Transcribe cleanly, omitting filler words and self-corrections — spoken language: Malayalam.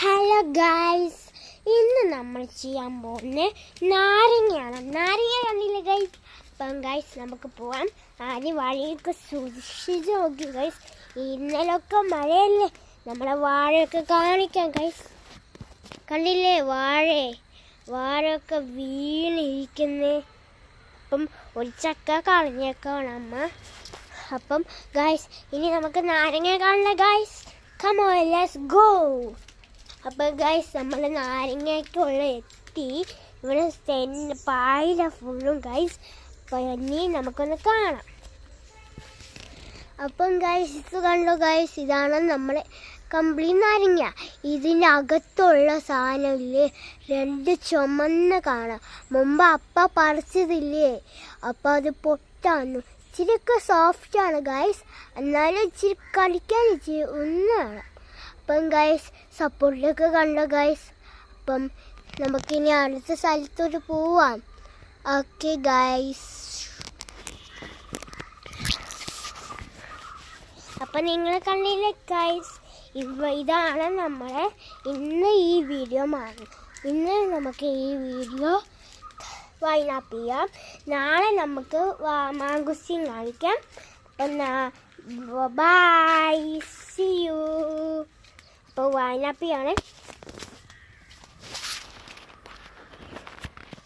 ഹലോ ഗൈസ്, ഇന്ന് നമ്മൾ ചെയ്യാൻ പോകുന്നത് നാരങ്ങയാണ്. നാരങ്ങ കണ്ടില്ല ഗൈസ്? അപ്പം ഗൈസ് നമുക്ക് പോവാം. ആദ്യം വഴിയൊക്കെ സൂക്ഷിച്ച് നോക്കി ഗൈസ്. ഇന്നലൊക്കെ മഴയല്ലേ, നമ്മളെ വാഴയൊക്കെ കാണിക്കാം ഗൈസ്. കണ്ടില്ലേ വാഴയൊക്കെ വീണിരിക്കുന്നേ. അപ്പം ഒരു ചക്ക കളഞ്ഞേക്കാണ് അമ്മ. അപ്പം ഗൈസ് ഇനി നമുക്ക് നാരങ്ങ കാണണം guys. Come on, let's go. അപ്പോൾ ഗൈസ് നമ്മൾ നാരങ്ങയ്ക്കുള്ള എത്തി. ഇവിടെ പായില ഫുള്ളും ഗൈസ്. അപ്പോൾ ഇനി നമുക്കൊന്ന് കാണാം. അപ്പം ഗൈസ് ഇത് കണ്ടോ ഗൈസ്, ഇതാണ് നമ്മളെ കംപ്ലീറ്റ് നാരങ്ങ. ഇതിൻ്റെ അകത്തുള്ള സാധനമില്ലേ, രണ്ട് ചുമന്ന് കാണാം. മുമ്പ് അപ്പ പറിച്ചതില്ലേ, അപ്പോൾ അത് പൊട്ടാന്നു. ഇച്ചിരിയൊക്കെ സോഫ്റ്റാണ് ഗൈസ്, എന്നാലും ഇച്ചിരി കളിക്കാൻ ഇച്ചിരി ഒന്നാണ്. അപ്പം ഗൈസ് സപ്പോർട്ടൊക്കെ കണ്ടോ ഗൈസ്. അപ്പം നമുക്കിനി അടുത്ത സ്ഥലത്തോട്ട് പോവാം. Okay guys. അപ്പം നിങ്ങൾ കണ്ടില്ലേ ഗൈസ്, ഇതാണ് നമ്മളെ ഇന്ന് ഈ വീഡിയോ മാറും. ഇന്ന് നമുക്ക് ഈ വീഡിയോ വൈൻഡപ്പ് ചെയ്യാം. നാളെ നമുക്ക് മാംഗോസ്റ്റീൻ കാണിക്കാം. അപ്പം ബൈ, സീ യു. അപ്പോൾ വൈൻഡപ്പ് ചെയ്യാണ്.